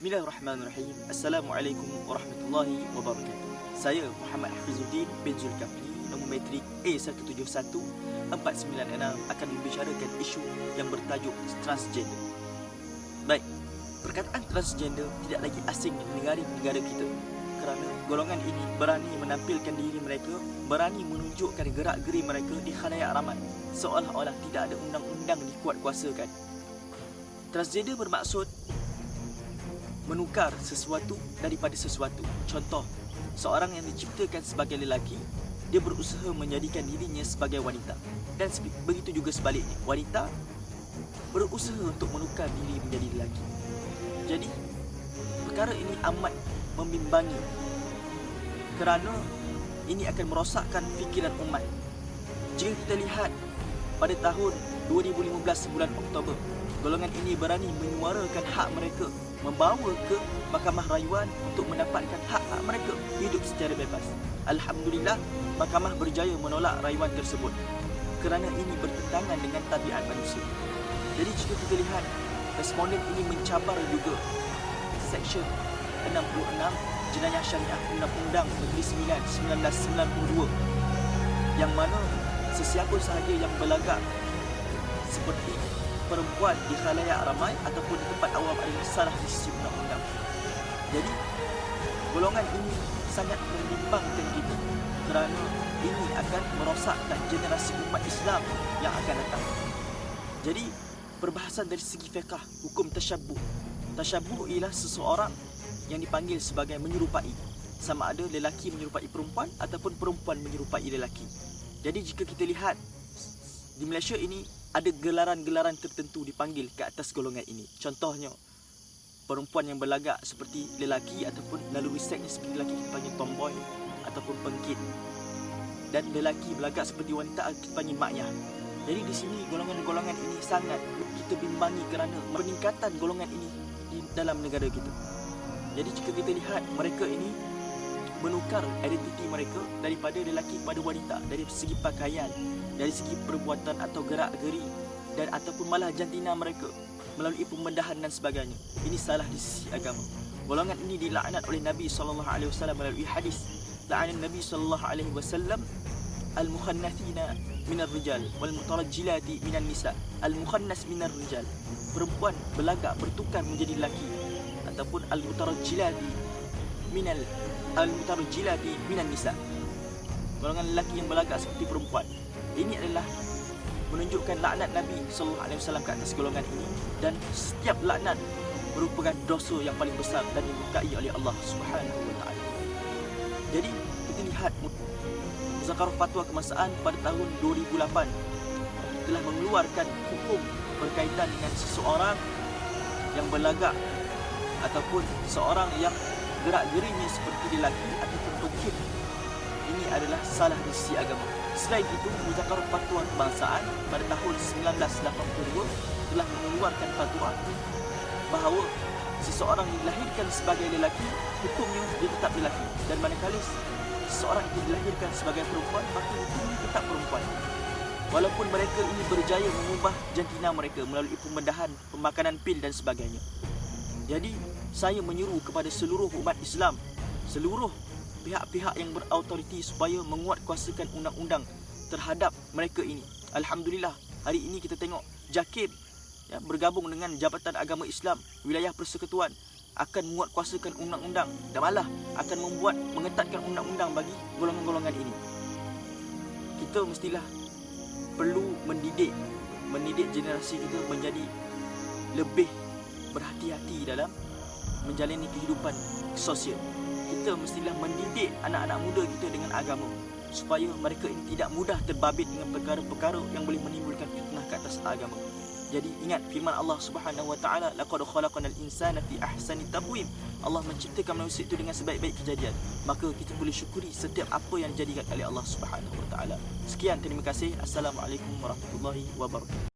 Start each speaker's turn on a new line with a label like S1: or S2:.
S1: Bismillahirrahmanirrahim. Assalamualaikum warahmatullahi wabarakatuh. Saya Muhammad Hafizuddin bin Zulkafli, nombor metrik A171-496 akan membicarakan isu yang bertajuk transgender. Baik, perkataan transgender tidak lagi asing di negara kita kerana golongan ini berani menampilkan diri mereka, berani menunjukkan gerak-geri mereka di khalayak ramai seolah-olah tidak ada undang-undang dikuatkuasakan. Transgender bermaksud menukar sesuatu daripada sesuatu. Contoh, seorang yang diciptakan sebagai lelaki, dia berusaha menjadikan dirinya sebagai wanita. Dan begitu juga sebaliknya, wanita berusaha untuk menukar diri menjadi lelaki. Jadi, perkara ini amat membimbangi kerana ini akan merosakkan fikiran umat. Jika kita lihat pada tahun 2015 bulan Oktober, golongan ini berani menyuarakan hak mereka, membawa ke Mahkamah Rayuan untuk mendapatkan hak-hak mereka hidup secara bebas. Alhamdulillah, mahkamah berjaya menolak rayuan tersebut kerana ini bertentangan dengan tabiat manusia. Jadi jika kita lihat, responden ini mencabar juga Seksyen 66 Jenayah Syariah Undang-Undang Negeri 9 1992, yang mana sesiapa sahaja yang berlagak seperti perempuan di khalayak ramai ataupun di tempat awam adalah salah di sisi undang-undang. Jadi, golongan ini sangat membimbangkan kita kerana ini akan merosakkan generasi umat Islam yang akan datang. Jadi, perbahasan dari segi fiqah, hukum tasyabuh. Tasyabuh ialah seseorang yang dipanggil sebagai menyerupai. Sama ada lelaki menyerupai perempuan ataupun perempuan menyerupai lelaki. Jadi, jika kita lihat di Malaysia ini, ada gelaran-gelaran tertentu dipanggil ke atas golongan ini. Contohnya, perempuan yang berlagak seperti lelaki ataupun lalui seksnya seperti lelaki kita panggil tomboy ataupun pengkit. Dan lelaki berlagak seperti wanita kita panggil makyah. Jadi di sini golongan-golongan ini sangat kita bimbangi kerana peningkatan golongan ini di dalam negara kita. Jadi jika kita lihat, mereka ini menukar identiti mereka daripada lelaki kepada wanita, dari segi pakaian, dari segi perbuatan atau gerak-geri, dan ataupun malah jantina mereka melalui pembedahan dan sebagainya. Ini salah di sisi agama. Golongan ini dilaknat oleh Nabi SAW melalui hadis. La'anan Nabi SAW al-mukhannathina minar rijal wal mutarajjilati minan nisa. Al-mukhannas minar rijal, perempuan berlagak bertukar menjadi lelaki, ataupun al-mutarajjilati minan nisa, golongan lelaki yang berlagak seperti perempuan. Ini adalah menunjukkan laknat Nabi SAW ke atas golongan ini, dan setiap laknat merupakan dosa yang paling besar dan dimurkai oleh Allah SWT. Jadi kita lihat Muzakarah Fatwa Kemasaan pada tahun 2008 telah mengeluarkan hukum berkaitan dengan seseorang yang berlagak ataupun seorang yang gerak-gerinya seperti lelaki ataupun pengkit. Ini adalah salah di sisi agama. Selain itu, Muzakarah Fatwa Kebangsaan pada tahun 1982 telah mengeluarkan fatwa bahawa seseorang yang dilahirkan sebagai lelaki, hukumnya dia tetap lelaki, dan manakala seseorang itu dilahirkan sebagai perempuan, maka hukumnya tetap perempuan. Walaupun mereka ini berjaya mengubah jantina mereka melalui pembedahan, pemakanan pil dan sebagainya. Jadi, saya menyeru kepada seluruh umat Islam, seluruh pihak-pihak yang berautoriti supaya menguatkuasakan undang-undang terhadap mereka ini. Alhamdulillah, hari ini kita tengok JAKIM bergabung dengan Jabatan Agama Islam Wilayah Persekutuan akan menguatkuasakan undang-undang dan malah akan mengetatkan undang-undang bagi golongan-golongan ini. Kita mestilah perlu mendidik generasi kita menjadi lebih berhati-hati dalam menjalani kehidupan sosial. Kita mestilah mendidik anak-anak muda kita dengan agama supaya mereka ini tidak mudah terbabit dengan perkara-perkara yang boleh menimbulkan fitnah ke atas agama. Jadi ingat firman Allah Subhanahu wa taala, laqad khalaqnal insana fi ahsani taqwim. Allah menciptakan manusia itu dengan sebaik-baik kejadian. Maka kita boleh syukuri setiap apa yang dijadikan oleh Allah Subhanahu wa taala. Sekian, terima kasih. Assalamualaikum warahmatullahi wabarakatuh.